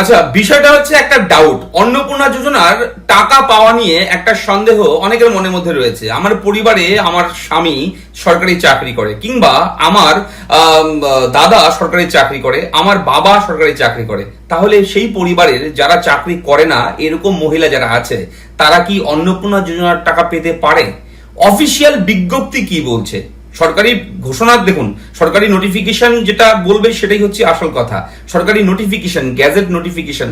আচ্ছা, বিষয়টা হচ্ছে একটা ডাউট। অন্নপূর্ণা যোজনার টাকা পাওয়া নিয়ে একটা সন্দেহ অনেকের মনের মধ্যে রয়েছে। আমার পরিবারে আমার স্বামী সরকারি চাকরি করে, কিংবা আমার দাদা সরকারি চাকরি করে, আমার বাবা সরকারি চাকরি করে। তাহলে সেই পরিবারের যারা চাকরি করে না, এরকম মহিলা যারা আছে, তারা কি অন্নপূর্ণা যোজনার টাকা পেতে পারে? অফিসিয়াল বিজ্ঞপ্তি কি বলছে? সরকারি ঘোষণা দেখুন, সরকারি নোটিফিকেশন যেটা বলবে সেটাই হচ্ছে আসল কথা। সরকারি নোটিফিকেশন, গ্যাজেট নোটিফিকেশন,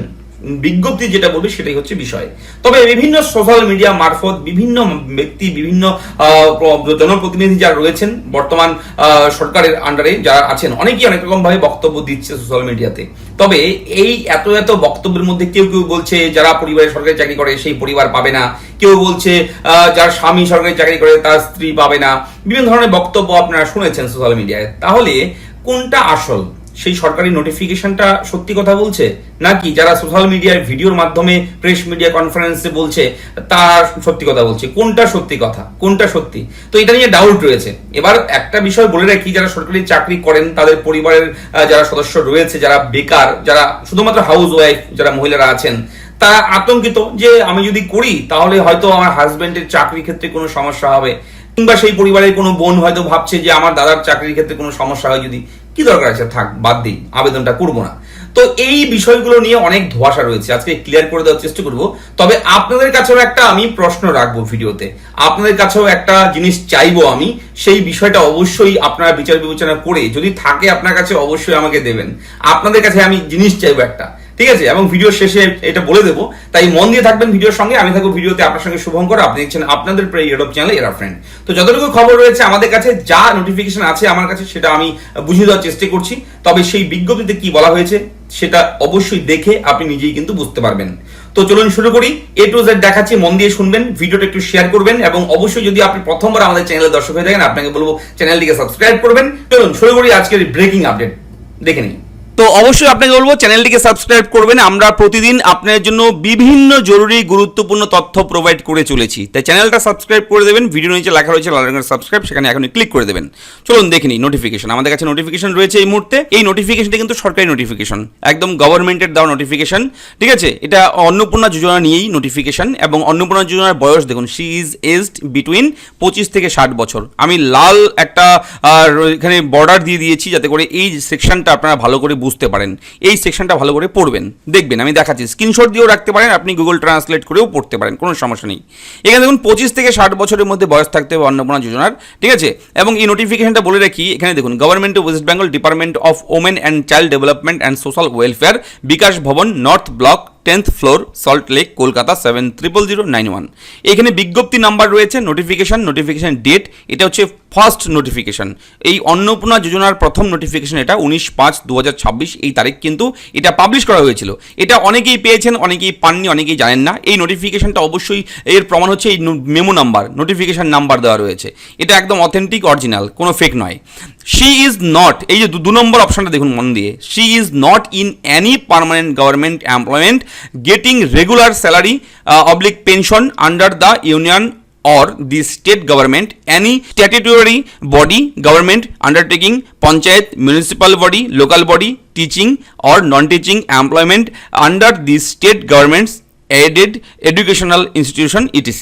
বিজ্ঞপ্তি যেটা বলবে সেটাই হচ্ছে বিষয়। তবে বিভিন্ন সোশ্যাল মিডিয়া মারফত বিভিন্ন ব্যক্তি, বিভিন্ন জনপ্রতিনিধি যারা রয়েছেন বর্তমান সরকারের আন্ডারে যারা আছেন, অনেকেই অনেক রকম ভাবে বক্তব্য দিচ্ছে সোশ্যাল মিডিয়াতে। তবে এই এত বক্তব্যের মধ্যে কেউ কেউ বলছে যারা পরিবারে সরকারি চাকরি করে সেই পরিবার পাবে না, কেউ বলছে যার স্বামী সরকারি চাকরি করে তার স্ত্রী পাবে না। বিভিন্ন ধরনের বক্তব্য আপনারা শুনেছেন সোশ্যাল মিডিয়ায়। তাহলে কোনটা আসল? সেই সরকারি নোটিফিকেশনটা সত্যি কথা বলছে, নাকি যারা সোশ্যাল মিডিয়ার ভিডিওর মাধ্যমে প্রেস মিডিয়া কনফারেন্সে বলছে তার সত্যি কথা বলছে? কোনটা সত্যি কথা, কোনটা সত্যি? তো এটা নিয়ে ডাউট রয়েছে। এবার একটা বিষয় বলে রাখি, যারা সরকারি চাকরি করেন তাদের পরিবারের যারা সদস্য রয়েছে, যারা বেকার, যারা শুধুমাত্র হাউস ওয়াইফ যারা মহিলারা আছেন, তারা আতঙ্কিত যে আমি যদি করি তাহলে হয়তো আমার হাজবেন্ডের চাকরির ক্ষেত্রে কোনো সমস্যা হবে, কিংবা সেই পরিবারের কোনো বোন হয়তো ভাবছে যে আমার দাদার চাকরির ক্ষেত্রে কোনো সমস্যা হয়, যদি কি দরকার আছে, থাক বাদ দিই, আবেদনটা করবো না। তো এই বিষয়গুলো নিয়ে অনেক ধোঁয়াশা রয়েছে, আজকে ক্লিয়ার করে দেওয়ার চেষ্টা করব। তবে আপনাদের কাছেও একটা আমি প্রশ্ন রাখবো ভিডিওতে, আপনাদের কাছেও একটা জিনিস চাইবো আমি, সেই বিষয়টা অবশ্যই আপনারা বিচার বিবেচনা করে যদি থাকে আপনার কাছে অবশ্যই আমাকে দেবেন। আপনাদের কাছে আমি জিনিস চাইবো একটা, ঠিক আছে? এবং ভিডিও শেষে এটা বলে দেবো, তাই মন দিয়ে থাকবেন ভিডিওর সঙ্গে। আমি থাকবো ভিডিওতে আপনার সঙ্গে শুভঙ্কর, আপনি দেখছেন আপনাদের প্রিয় ইউটিউব চ্যানেল এরা ফ্রেন্ড। তো যতটুকু খবর রয়েছে আমাদের কাছে, যা নোটিফিকেশন আছে আমার কাছে, সেটা আমি বুঝিয়ে দেওয়ার চেষ্টা করছি। তবে সেই বিজ্ঞপ্তিতে কি বলা হয়েছে সেটা অবশ্যই দেখে আপনি নিজেই কিন্তু বুঝতে পারবেন। তো চলুন শুরু করি। A to Z দেখাচ্ছি, মন দিয়ে শুনবেন, ভিডিওটা একটু শেয়ার করবেন, এবং অবশ্যই যদি আপনি প্রথমবার আমাদের চ্যানেলের দর্শক হয়ে থাকেন আপনাকে বলবো চ্যানেলটিকে সাবস্ক্রাইব করবেন। চলুন শুরু করি আজকের ব্রেকিং আপডেট দেখে নিই। তো অবশ্যই আপনাকে বলবো চ্যানেলটিকে সাবস্ক্রাইব করবেন। আমরা প্রতিদিন আপনার জন্য বিভিন্ন জরুরি গুরুত্বপূর্ণ তথ্য প্রোভাইড করে চলেছি, তাই চ্যানেলটা সাবস্ক্রাইব করে দেবেন। ভিডিও নিচে লেখা রয়েছে লাল রঙের সাবস্ক্রাইব, সেখানে এখনই ক্লিক করে দেবেন। চলুন দেখে নিই নোটিফিকেশন। আমাদের কাছে নোটিফিকেশন রয়েছে এই মুহূর্তে। এই নোটিফিকেশনটা কিন্তু সরকারি নোটিফিকেশন, একদম গভর্নমেন্টের দেওয়া নোটিফিকেশন, ঠিক আছে? এটা অন্নপূর্ণা যোজনা নিয়েই নোটিফিকেশন। এবং অন্নপূর্ণা যোজনার বয়স দেখুন, শি ইজ এজড বিটুইন 25 থেকে 60 বছর। আমি লাল একটা এখানে বর্ডার দিয়ে দিয়েছি যাতে করে এই সেকশনটা আপনারা ভালো করে বুঝতে পারেন। এই সেকশনটা ভালো করে পড়বেন, দেখবেন আমি দেখাচ্ছি, স্ক্রিনশট দিয়েও রাখতে পারেন, আপনি গুগল ট্রান্সলেট করেও পড়তে পারেন, কোনো সমস্যা নেই। এখানে দেখুন 25 থেকে 60 বছরের মধ্যে বয়স থাকতে হবে অন্নপূর্ণা যোজনার, ঠিক আছে? এবং এই নোটিফিকেশনটা বলে রাখি, এখানে দেখুন government of West Bengal, department of women and child development and social welfare, Bikash Bhaban, north block, 10th floor, Salt Lake, Kolkata 700091। এখানে বিজ্ঞপ্তি নাম্বার রয়েছে, নোটিফিকেশন ডেট, এটা হচ্ছে ফার্স্ট নোটিফিকেশন। এই অন্নপূর্ণা যোজনার প্রথম নোটিফিকেশন, এটা 19/5/2026 এই তারিখ কিন্তু এটা পাবলিশ করা হয়েছিল। এটা অনেকেই পেয়েছেন, অনেকেই পাননি, অনেকেই জানেন না। এই নোটিফিকেশনটা অবশ্যই এর প্রমাণ হচ্ছে এই মেমো নাম্বার, নোটিফিকেশন নাম্বার দেওয়া রয়েছে। এটা একদম অথেন্টিক, অরিজিনাল, কোনো ফেক নয়। শি ইজ নট, এই যে 2 নম্বর অপশনটা দেখুন মন দিয়ে, she is not in any permanent government employment getting regular salary pension under the union or the state government, any statutory body, government undertaking, panchayat, municipal body, local body, teaching or non-teaching employment under the state government's aided educational institution etc.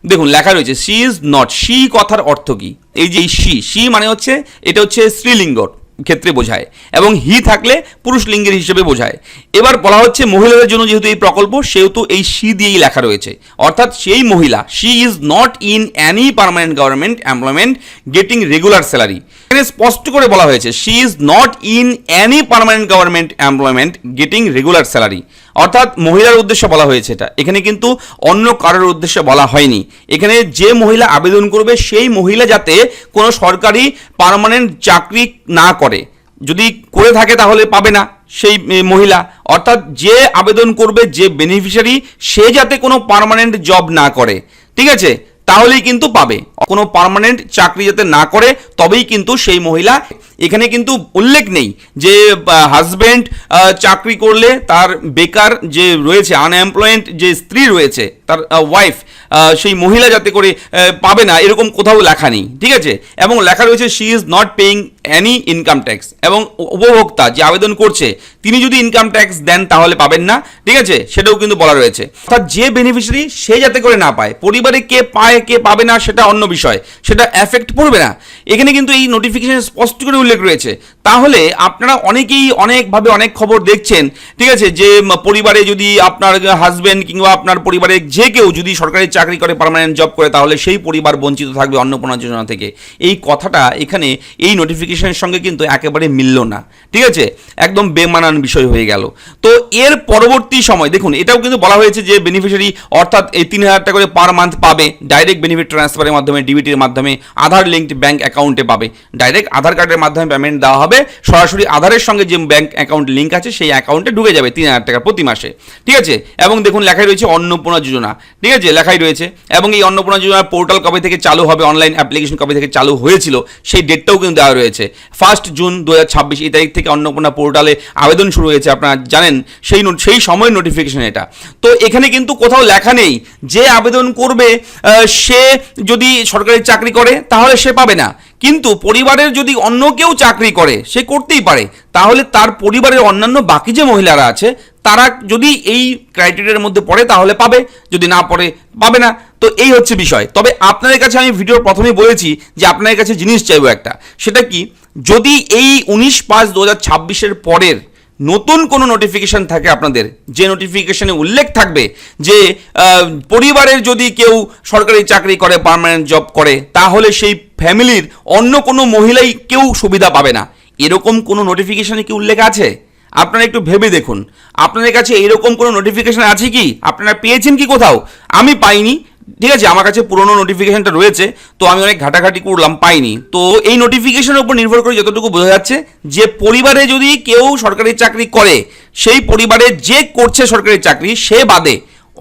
দেখুন লেখা রয়েছে she is not. She কথার অর্থ কি? এই যে she মানে হচ্ছে, এটা হচ্ছে স্ত্রীলিঙ্গ ক্ষেত্রে বোঝায়, এবং হি থাকলে পুরুষ লিঙ্গের হিসেবে বোঝায়। এবার বলা হচ্ছে মহিলাদের জন্য যেহেতু এই প্রকল্প, সেহেতু এই শি দিয়েই লেখা রয়েছে, অর্থাৎ সেই মহিলা। She is not in any permanent government employment getting regular salary. এখানে স্পষ্ট করে বলা হয়েছে she is not in any permanent government employment getting regular salary, অর্থাৎ মহিলার উদ্দেশ্যে বলা হয়েছে এটা। এখানে কিন্তু অন্য কারোর উদ্দেশ্যে বলা হয়নি। এখানে যে মহিলা আবেদন করবে সেই মহিলা যাতে কোনো সরকারি পার্মানেন্ট চাকরি না করে, যদি করে থাকে তাহলে পাবে না সেই মহিলা। অর্থাৎ যে আবেদন করবে, যে বেনিফিশিয়ারি, সে যাতে কোনো পার্মানেন্ট জব না করে, ঠিক আছে, তাহলেই কিন্তু পাবে। কোনো পার্মানেন্ট চাকরি যাতে না করে তবেই কিন্তু সেই মহিলা। এখানে কিন্তু উল্লেখ নেই যে হাজব্যান্ড চাকরি করলে তার বেকার যে রয়েছে, আনএমপ্লয়েড যে স্ত্রী রয়েছে, তার ওয়াইফ, সেই মহিলা যাতে করে পাবে না, এরকম কোথাও লেখা নেই, ঠিক আছে? এবং লেখা রয়েছে she is not paying any income tax, এবং উপভোক্তা যে আবেদন করছে তিনি যদি ইনকাম ট্যাক্স দেন তাহলে পাবেন না, ঠিক আছে, সেটাও কিন্তু বলা রয়েছে। অর্থাৎ যে বেনিফিশিয়ারি সে যাতে করে না পায়, পরিবারে কে পায় কে পাবে না সেটা অন্য বিষয়, সেটা এফেক্ট পড়বে না। এখানে কিন্তু এই নোটিফিকেশন স্পষ্ট করে উল্লেখ রয়েছে। তাহলে আপনারা অনেকেই অনেকভাবে অনেক খবর দেখছেন, ঠিক আছে, যে পরিবারে যদি আপনার হাজবেন্ড কিংবা আপনার পরিবারে যে কেউ যদি সরকারি চাকরি করে, পার্মানেন্ট জব করে, তাহলে সেই পরিবার বঞ্চিত থাকবে অন্নপূর্ণা যোজনা থেকে। এই কথাটা এখানে এই নোটিফিকেশনের সঙ্গে কিন্তু একেবারে মিলল না, ঠিক আছে, একদম বেমানান বিষয় হয়ে গেল। তো এর পরবর্তী সময় দেখুন, এটাও কিন্তু বলা হয়েছে যে বেনিফিশিয়ারি অর্থাৎ এই 3,000 টাকা করে পার মান্থ পাবে ডাইরেক্ট বেনিফিট ট্রান্সফারের মাধ্যমে, ডিবিটির মাধ্যমে, আধার লিঙ্কড ব্যাঙ্ক অ্যাকাউন্টে পাবে, ডাইরেক্ট আধার কার্ডের মাধ্যমে পেমেন্ট দেওয়া হবে, সরাসরি আধারের সঙ্গে যে ব্যাঙ্ক অ্যাকাউন্ট লিঙ্ক আছে সেই অ্যাকাউন্টে ঢুকে যাবে 3,000 টাকা প্রতি মাসে, ঠিক আছে। এবং দেখুন লেখাই রয়েছে অন্নপূর্ণা যোজনা, ঠিক আছে, লেখাই রয়েছে। এবং এই অন্নপূর্ণা যোজনার পোর্টাল কবে থেকে চালু হবে, অনলাইন অ্যাপ্লিকেশন কবে থেকে চালু হয়েছিল সেই ডেটটাও কিন্তু দেওয়া রয়েছে। 1 জুন 2026 এই তারিখ থেকে অন্নপূর্ণা পোর্টালে আবেদন শুরু হয়েছে, আপনারা জানেন, সেই সময়ের নোটিফিকেশন এটা। তো এখানে কিন্তু কোথাও লেখা নেই যে আবেদন করবে সে যদি সরকারি চাকরি করে তাহলে সে পাবে না, কিন্তু পরিবারের যদি অন্য কেউ চাকরি করে সে করতেই পারে, তাহলে তার পরিবারের অন্যান্য বাকি যে মহিলারা আছে তারা যদি এই ক্রাইটেরিয়ার মধ্যে পড়ে তাহলে পাবে, যদি না পড়ে পাবে না। তো এই হচ্ছে বিষয়। তবে আপনাদের কাছে আমি ভিডিওর প্রথমেই বলেছি যে আপনাদের কাছে জিনিস চাইবো একটা, সেটা কি, যদি এই 19/5/2026 পরের নতুন কোনো নোটিফিকেশন থাকে আপনাদের, যে নোটিফিকেশনে উল্লেখ থাকবে যে পরিবারের যদি কেউ সরকারি চাকরি করে, পার্মানেন্ট জব করে, তাহলে সেই ফ্যামিলির অন্য কোনো মহিলাই কেউ সুবিধা পাবে না, এরকম কোনো নোটিফিকেশনে কি উল্লেখ আছে? আপনারা একটু ভেবে দেখুন, আপনাদের কাছে এরকম কোনো নোটিফিকেশন আছে কি? আপনারা পেয়েছেন কি কোথাও? আমি পাইনি, ঠিক আছে, আমার কাছে পুরোনো নোটিফিকেশনটা রয়েছে, তো আমি অনেক ঘাটাঘাটি করলাম, পাইনি। তো এই নোটিফিকেশনের উপর নির্ভর করে যতটুকু বোঝা যাচ্ছে যে পরিবারে যদি কেউ সরকারি চাকরি করে, সেই পরিবারে যে করছে সরকারি চাকরি সে বাদে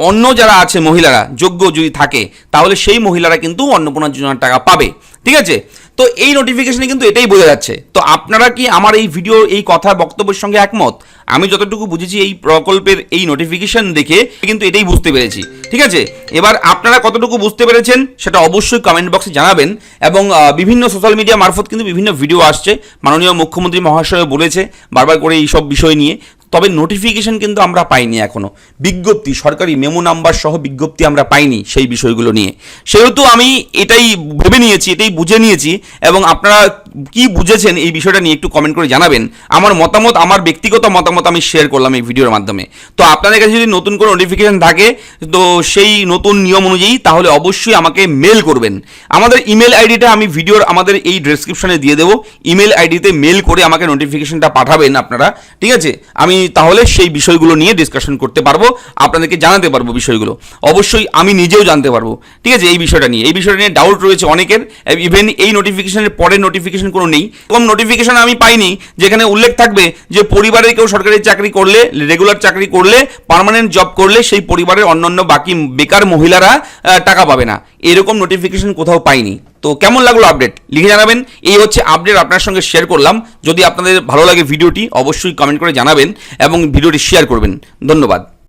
অন্য যারা আছে মহিলারা যোগ্য যদি থাকে, তাহলে সেই মহিলারা কিন্তু অন্নপূর্ণা যোজনার টাকা পাবে, ঠিক আছে। তো এই নোটিফিকেশনে কিন্তু এটাই বোঝা যাচ্ছে। তো আপনারা কি আমার এই ভিডিও এই কথা বক্তব্যের সঙ্গে একমত? আমি যতটুকু বুঝেছি এই প্রকল্পের এই নোটিফিকেশন দেখে কিন্তু এটাই বুঝতে পেরেছি, ঠিক আছে। এবার আপনারা কতটুকু বুঝতে পেরেছেন সেটা অবশ্যই কমেন্ট বক্সে জানাবেন। এবং বিভিন্ন সোশ্যাল মিডিয়া মারফত কিন্তু বিভিন্ন ভিডিও আসছে, মাননীয় মুখ্যমন্ত্রী মহাশয় বলেছে বারবার করে এই সব বিষয় নিয়ে, তবে নোটিফিকেশন কিন্তু আমরা পাইনি এখনো, বিজ্ঞপ্তি, সরকারি মেমো নাম্বার সহ বিজ্ঞপ্তি আমরা পাইনি সেই বিষয়গুলো নিয়ে। সেহেতু আমি এটাই ভেবে নিয়েছি, এটাই বুঝে নিয়েছি, এবং আপনারা কি বুঝেছেন এই বিষয়টা নিয়ে একটু কমেন্ট করে জানাবেন। আমার মতামত, আমার ব্যক্তিগত মতামত আমি শেয়ার করলাম এই ভিডিওর মাধ্যমে। তো আপনাদের কাছে যদি নতুন কোনো নোটিফিকেশন থাকে তো সেই নতুন নিয়ম অনুযায়ী তাহলে অবশ্যই আমাকে মেল করবেন। আমাদের ইমেল আইডিটা আমি ভিডিওর আমাদের এই ডেসক্রিপশনে দিয়ে দেবো, ইমেল আইডিতে মেল করে আমাকে নোটিফিকেশনটা পাঠাবেন আপনারা, ঠিক আছে। আমি তাহলে সেই বিষয়গুলো নিয়ে ডিসকাশন করতে পারবো, আপনাদেরকে জানাতে পারবো বিষয়গুলো, অবশ্যই আমি নিজেও জানতে পারবো, ঠিক আছে। এই বিষয়টা নিয়ে ডাউট রয়েছে অনেকের, ইভেন এই নোটিফিকেশনের পরের নোটিফিকেশন কোনো নেই, কম নোটিফিকেশন আমি পাইনি যেখানে উল্লেখ থাকবে যে পরিবারের কেউ সরকারি চাকরি করলে, রেগুলার চাকরি করলে, পার্মানেন্ট জব করলে সেই পরিবারের অন্যান্য বাকি বেকার মহিলারা টাকা পাবে না, এরকম নোটিফিকেশন কোথাও পাইনি। তো কেমন লাগলো আপডেট লিখে জানাবেন। এই হচ্ছে আপডেট আপনার সঙ্গে শেয়ার করলাম। যদি আপনাদের ভালো লাগে ভিডিওটি অবশ্যই কমেন্ট করে জানাবেন এবং ভিডিওটি শেয়ার করবেন। ধন্যবাদ।